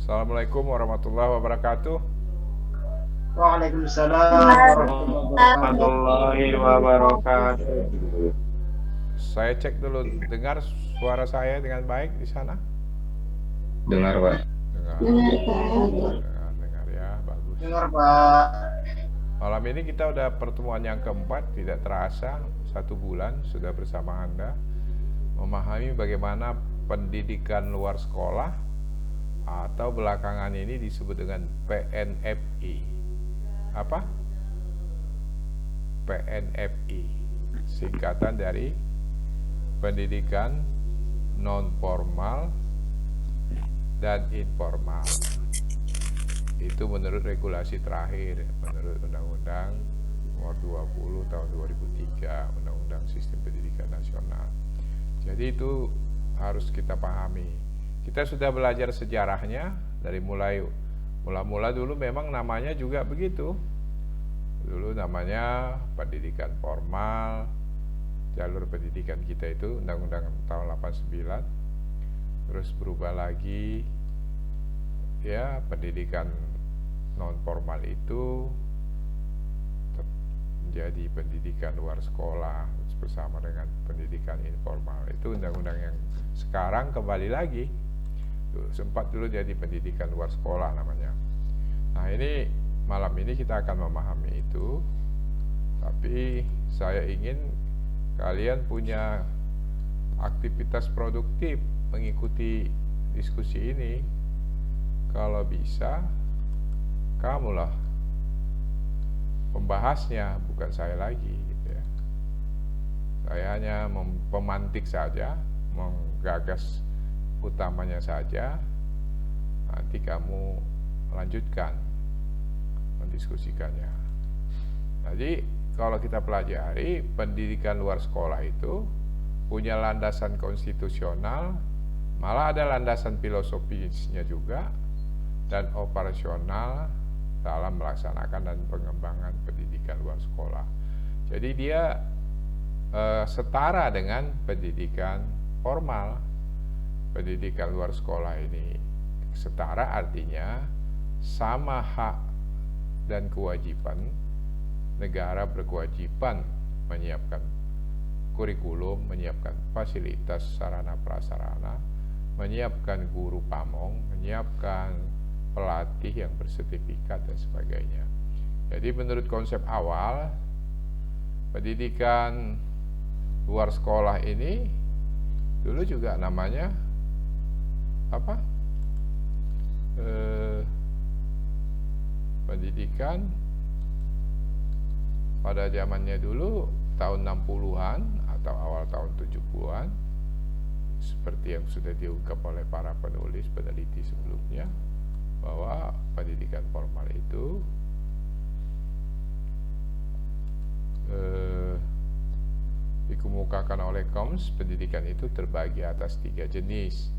Assalamualaikum warahmatullahi wabarakatuh. Waalaikumsalam warahmatullahi wabarakatuh. Warahmatullahi wabarakatuh. Saya cek dulu, dengar suara saya dengan baik di sana? Dengar, Pak. Dengar, Dengar, dengar, Pak. dengar ya, bagus. Dengar, Pak. Malam ini kita udah pertemuan yang keempat, tidak terasa 1 bulan sudah bersama Anda memahami bagaimana pendidikan luar sekolah atau belakangan ini disebut dengan PNFI. Apa? PNFI, singkatan dari pendidikan non formal dan informal. Itu menurut regulasi terakhir, menurut Undang-Undang Nomor 20 Tahun 2003, Undang-Undang Sistem Pendidikan Nasional. Jadi itu harus kita pahami. Kita sudah belajar sejarahnya dari mula-mula dulu memang namanya juga begitu. Dulu namanya pendidikan formal, jalur pendidikan kita itu Undang-Undang tahun 89, terus berubah lagi ya, pendidikan non formal itu menjadi pendidikan luar sekolah bersama dengan pendidikan informal. Itu undang-undang yang sekarang kembali lagi. Sempat dulu jadi pendidikan luar sekolah namanya. Nah, ini malam ini kita akan memahami itu. Tapi saya ingin kalian punya aktivitas produktif mengikuti diskusi ini. Kalau bisa, kamulah pembahasnya, bukan saya lagi gitu ya. Saya hanya pemantik saja, menggagas utamanya saja. Nanti kamu lanjutkan mendiskusikannya. Jadi kalau kita pelajari pendidikan luar sekolah itu punya landasan konstitusional, malah ada landasan filosofisnya juga, dan operasional dalam melaksanakan dan pengembangan pendidikan luar sekolah. Jadi dia setara dengan pendidikan formal. Pendidikan luar sekolah ini setara artinya sama hak dan kewajiban. Negara berkewajiban menyiapkan kurikulum, menyiapkan fasilitas sarana prasarana, menyiapkan guru pamong, menyiapkan pelatih yang bersertifikat dan sebagainya. Jadi menurut konsep awal, pendidikan luar sekolah ini dulu juga namanya apa? Pendidikan pada zamannya dulu tahun 60-an atau awal tahun 70-an, seperti yang sudah diungkap oleh para penulis peneliti sebelumnya, bahwa pendidikan formal itu dikemukakan oleh Combs. Pendidikan itu terbagi atas 3 jenis: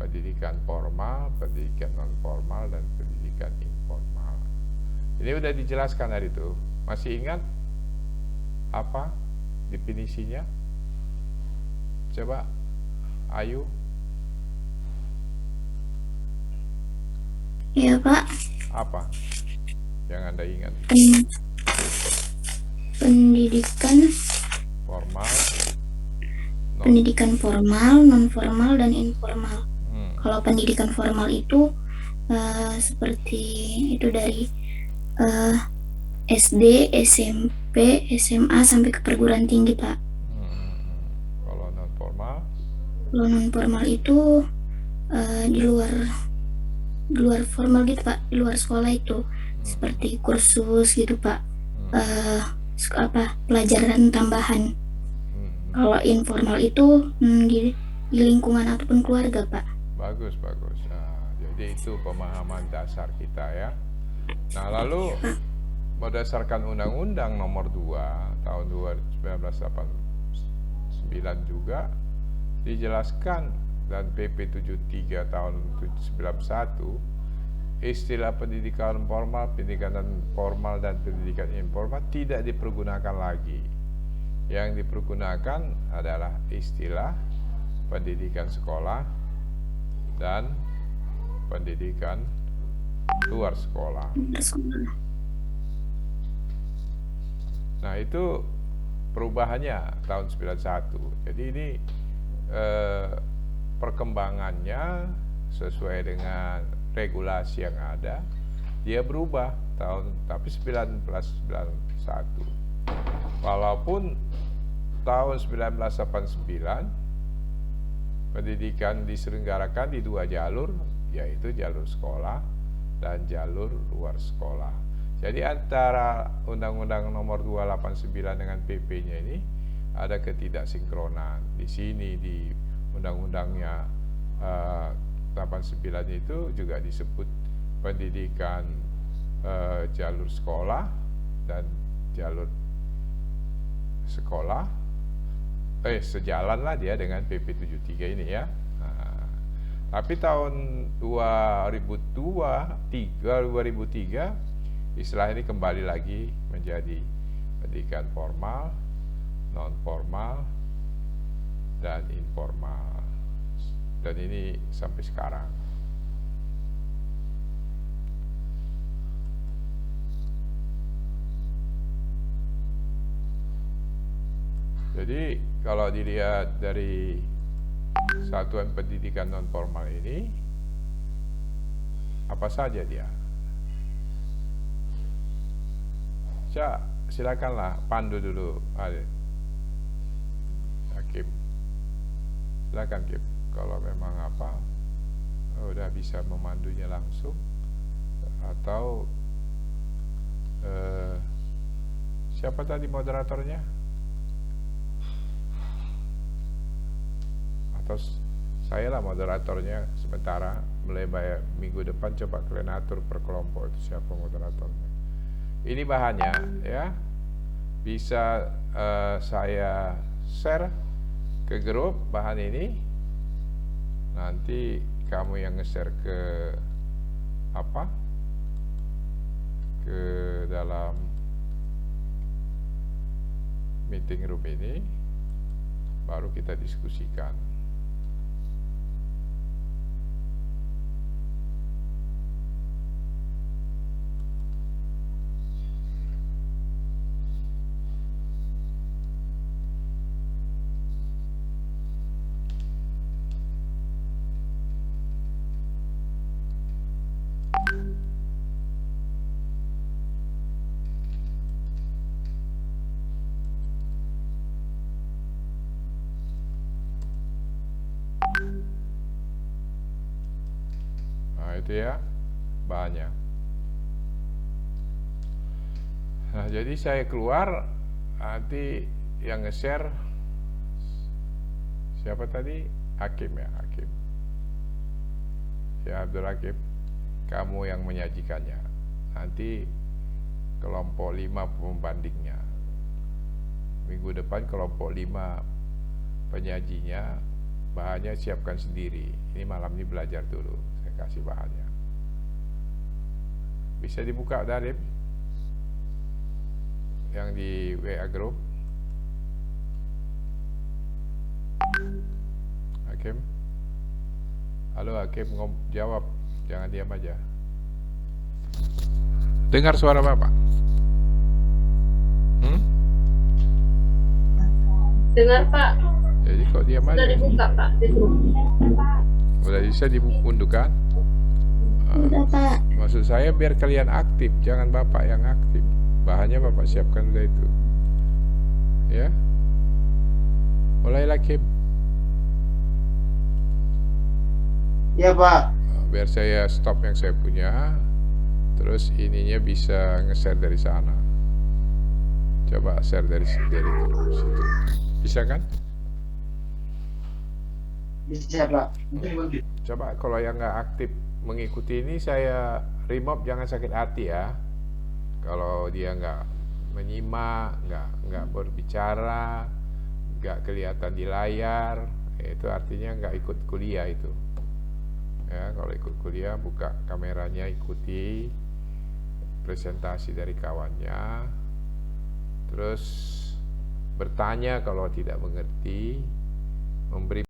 pendidikan formal, pendidikan non formal, dan pendidikan informal. Ini udah dijelaskan hari itu. Masih ingat apa definisinya? Coba Ayu. Iya, Pak. Apa yang Anda ingat? Pendidikan Formal, pendidikan formal, non formal, dan informal. Kalau pendidikan formal itu seperti itu dari SD, SMP, SMA sampai ke perguruan tinggi, Pak. Kalau non formal? Kalau non formal itu di luar formal gitu, Pak, di luar sekolah itu seperti kursus gitu, Pak. Pelajaran tambahan. Kalau informal itu di lingkungan ataupun keluarga, Pak. Bagus. Nah, jadi itu pemahaman dasar kita ya. Nah, lalu berdasarkan Undang-Undang Nomor 2 Tahun 1989 juga dijelaskan, dan PP 73 Tahun 91, istilah pendidikan formal, pendidikan non formal, dan pendidikan informal tidak dipergunakan lagi. Yang dipergunakan adalah istilah pendidikan sekolah dan pendidikan luar sekolah. luar sekolah. Nah, itu perubahannya tahun 91. Jadi ini perkembangannya sesuai dengan regulasi yang ada, dia berubah tapi 1991. Walaupun tahun 1989 pendidikan diselenggarakan di 2 jalur, yaitu jalur sekolah dan jalur luar sekolah. Jadi antara Undang-Undang Nomor 289 dengan PP-nya ini ada ketidaksinkronan. Di sini di Undang-Undangnya 89 itu juga disebut pendidikan jalur sekolah dan jalur sekolah sejalan lah dia dengan PP 73 ini ya. Tapi tahun 2003 istilah ini kembali lagi menjadi pendidikan formal, non formal, dan informal. Dan ini sampai sekarang. Jadi kalau dilihat dari satuan pendidikan non formal ini, apa saja dia? Silakanlah pandu dulu, Hakim. Silakan Kim, kalau memang udah bisa memandunya langsung, atau siapa tadi moderatornya? Atau saya lah moderatornya sementara, mulai minggu depan coba kalian atur per kelompok itu siapa moderatornya. Ini bahannya ya, bisa saya share ke grup bahan ini. Nanti kamu yang nge-share ke dalam meeting room ini, baru kita diskusikan. Itu ya bahannya. Nah, jadi saya keluar, nanti yang nge-share siapa tadi? Hakim ya, Hakim. Ya, Abdul Hakim, kamu yang menyajikannya. Nanti kelompok 5 pembandingnya. Minggu depan kelompok 5 penyajinya, bahannya siapkan sendiri. Ini malam ini belajar dulu, saya kasih bahannya. Bisa dibuka Dalip yang di WA group. Hakim, halo Hakim, jawab, jangan diam aja. Dengar suara Bapak? Dengar Pak. Jadi kok diam aja? Sudah dibuka Pak di grup. Udah bisa diunduh kan? Udah Pak. Maksud saya biar kalian aktif, jangan Bapak yang aktif. Bahannya Bapak siapkan udah itu. Ya. Mulailah Kim. Iya Pak. Biar saya stop yang saya punya, terus ininya bisa nge-share dari sana. Coba share dari situ. Bisa kan? Bisa Pak. Coba kalau yang nggak aktif mengikuti ini, saya remove, jangan sakit hati ya. Kalau dia nggak menyimak, nggak berbicara, nggak kelihatan di layar, itu artinya nggak ikut kuliah itu. Ya, kalau ikut kuliah buka kameranya, ikuti presentasi dari kawannya, terus bertanya kalau tidak mengerti, memberi